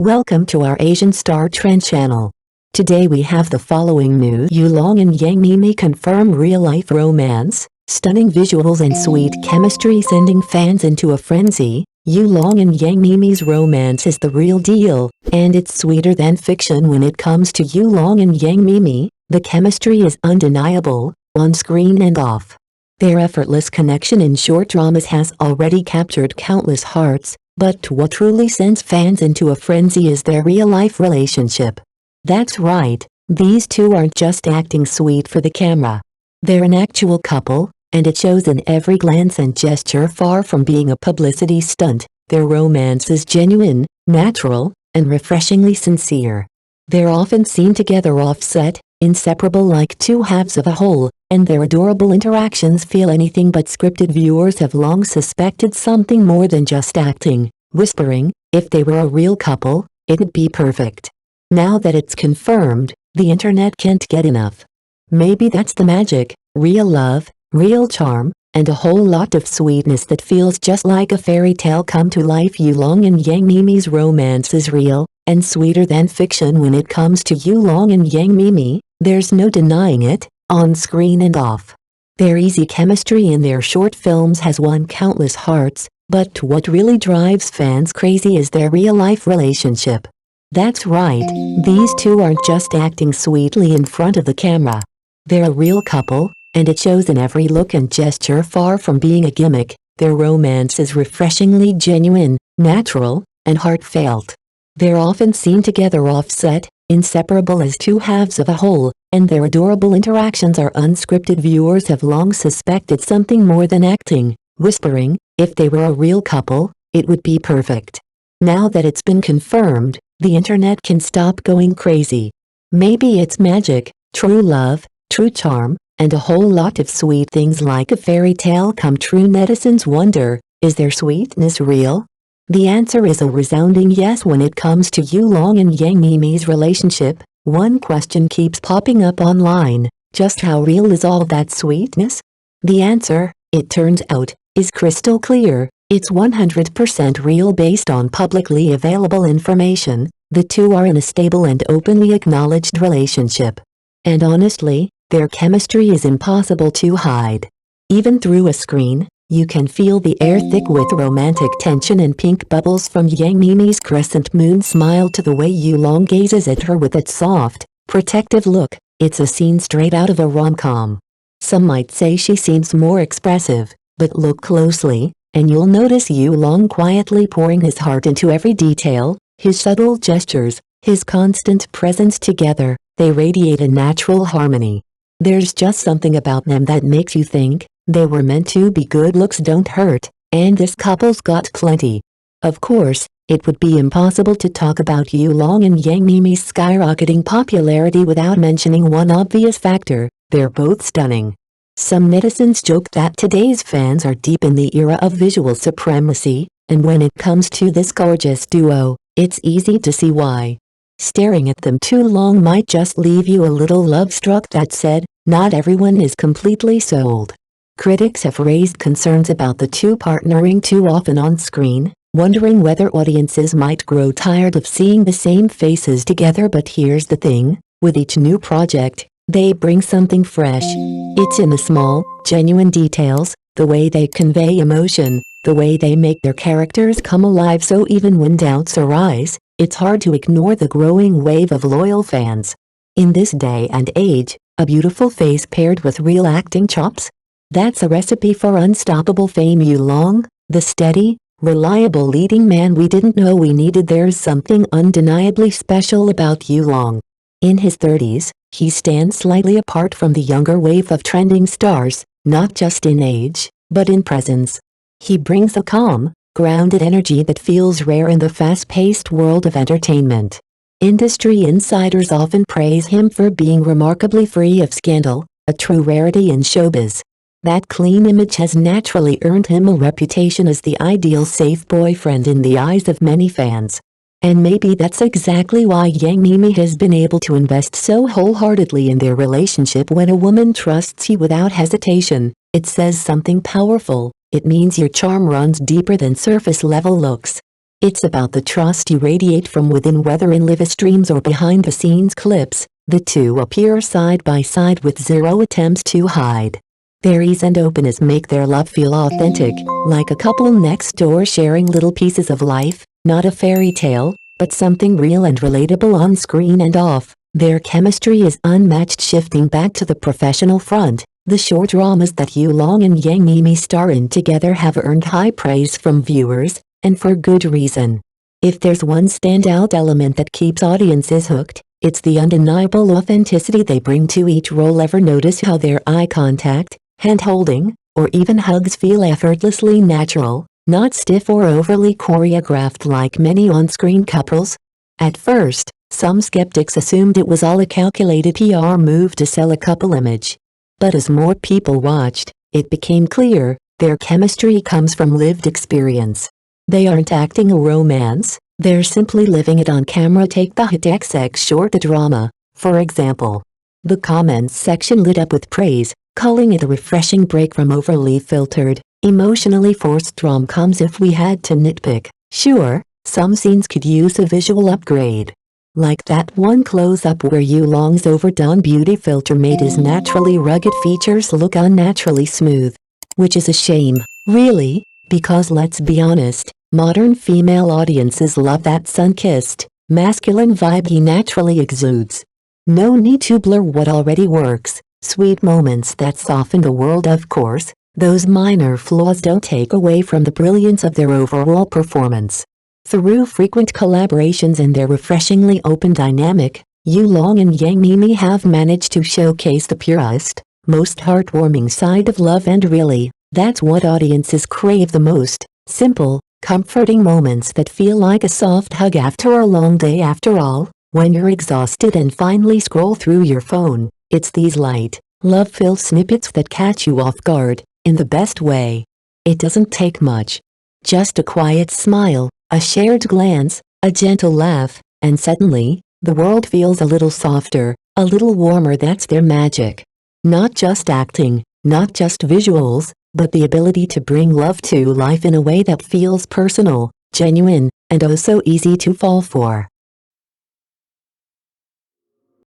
Welcome to our Asian Star Trend channel. Today we have the following news. Yulong and Yang Miemie confirm real-life romance, stunning visuals and sweet chemistry sending fans into a frenzy. Yulong and Yang Miemie's romance is the real deal, and it's sweeter than fiction when it comes to Yulong and Yang Miemie. The chemistry is undeniable, on screen and off. Their effortless connection in short dramas has already captured countless hearts. But what truly sends fans into a frenzy is their real-life relationship. That's right, these two aren't just acting sweet for the camera. They're an actual couple, and it shows in every glance and gesture. Far from being a publicity stunt, their romance is genuine, natural, and refreshingly sincere. They're often seen together off-set, inseparable like two halves of a whole, and their adorable interactions feel anything but scripted. Viewers have long suspected something more than just acting, whispering, if they were a real couple, it'd be perfect. Now that it's confirmed, the internet can't get enough. Maybe that's the magic: real love, real charm, and a whole lot of sweetness that feels just like a fairy tale come to life. Yulong and Yang Miemie's romance is real, and sweeter than fiction when it comes to Yulong and Yang Miemie. There's no denying it, on screen and off. Their easy chemistry in their short films has won countless hearts, but what really drives fans crazy is their real-life relationship. That's right, these two aren't just acting sweetly in front of the camera. They're a real couple, and it shows in every look and gesture. Far from being a gimmick, their romance is refreshingly genuine, natural, and heartfelt. They're often seen together off-set, inseparable as two halves of a whole, and their adorable interactions are unscripted. Viewers have long suspected something more than acting, whispering, if they were a real couple, it would be perfect. Now that it's been confirmed, the internet can stop going crazy. Maybe it's magic, true love, true charm, and a whole lot of sweet things like a fairy tale come true. Netizens wonder, is their sweetness real? The answer is a resounding yes when it comes to Yulong and Yang Miemie's relationship. One question keeps popping up online: just how real is all that sweetness? The answer, it turns out, is crystal clear. It's 100% real based on publicly available information. The two are in a stable and openly acknowledged relationship. And honestly, their chemistry is impossible to hide. Even through a screen, you can feel the air thick with romantic tension and pink bubbles from Yang Miemie's crescent moon smile to the way Yulong gazes at her with its soft, protective look. It's a scene straight out of a rom-com. Some might say she seems more expressive, but look closely, and you'll notice Yulong quietly pouring his heart into every detail. His subtle gestures, his constant presence together, they radiate a natural harmony. There's just something about them that makes you think, they were meant to be. Good looks don't hurt, and this couple's got plenty. Of course, it would be impossible to talk about Yulong and Yang Miemie's skyrocketing popularity without mentioning one obvious factor: they're both stunning. Some netizens joke that today's fans are deep in the era of visual supremacy, and when it comes to this gorgeous duo, it's easy to see why. Staring at them too long might just leave you a little love-struck. That said, not everyone is completely sold. Critics have raised concerns about the two partnering too often on screen, wondering whether audiences might grow tired of seeing the same faces together. But here's the thing, with each new project, they bring something fresh. It's in the small, genuine details, the way they convey emotion, the way they make their characters come alive. So even when doubts arise, it's hard to ignore the growing wave of loyal fans. In this day and age, a beautiful face paired with real acting chops? That's a recipe for unstoppable fame. Yulong, the steady, reliable leading man we didn't know we needed. There's something undeniably special about Yulong. In his 30s, he stands slightly apart from the younger wave of trending stars, not just in age, but in presence. He brings a calm, grounded energy that feels rare in the fast-paced world of entertainment. Industry insiders often praise him for being remarkably free of scandal, a true rarity in showbiz. That clean image has naturally earned him a reputation as the ideal safe boyfriend in the eyes of many fans. And maybe that's exactly why Yang Miemie has been able to invest so wholeheartedly in their relationship. When a woman trusts you without hesitation, it says something powerful. It means your charm runs deeper than surface-level looks. It's about the trust you radiate from within, whether in live streams or behind-the-scenes clips. The two appear side by side with zero attempts to hide. Their ease and openness make their love feel authentic, like a couple next door sharing little pieces of life, not a fairy tale, but something real and relatable on screen and off. Their chemistry is unmatched. Shifting back to the professional front, the short dramas that Yulong and Yang Miemie star in together have earned high praise from viewers, and for good reason. If there's one standout element that keeps audiences hooked, it's the undeniable authenticity they bring to each role. Ever notice how their eye contact, hand-holding, or even hugs feel effortlessly natural, not stiff or overly choreographed like many on-screen couples? At first, some skeptics assumed it was all a calculated PR move to sell a couple image. But as more people watched, it became clear, their chemistry comes from lived experience. They aren't acting a romance, they're simply living it on camera. Take the hit XX short The Drama, for example. The comments section lit up with praise, calling it a refreshing break from overly filtered, emotionally forced rom-coms. If we had to nitpick, sure, some scenes could use a visual upgrade. Like that one close-up where Yulong's overdone beauty filter made his naturally rugged features look unnaturally smooth. Which is a shame, really, because let's be honest, modern female audiences love that sun-kissed, masculine vibe he naturally exudes. No need to blur what already works. Sweet moments that soften the world, of course. Those minor flaws don't take away from the brilliance of their overall performance. Through frequent collaborations and their refreshingly open dynamic, Yulong and Yang Miemie have managed to showcase the purest, most heartwarming side of love, and really, that's what audiences crave the most: simple, comforting moments that feel like a soft hug after a long day. After all, when you're exhausted and finally scroll through your phone, it's these light, love-filled snippets that catch you off guard, in the best way. It doesn't take much. Just a quiet smile, a shared glance, a gentle laugh, and suddenly, the world feels a little softer, a little warmer. That's their magic. Not just acting, not just visuals, but the ability to bring love to life in a way that feels personal, genuine, and oh so easy to fall for.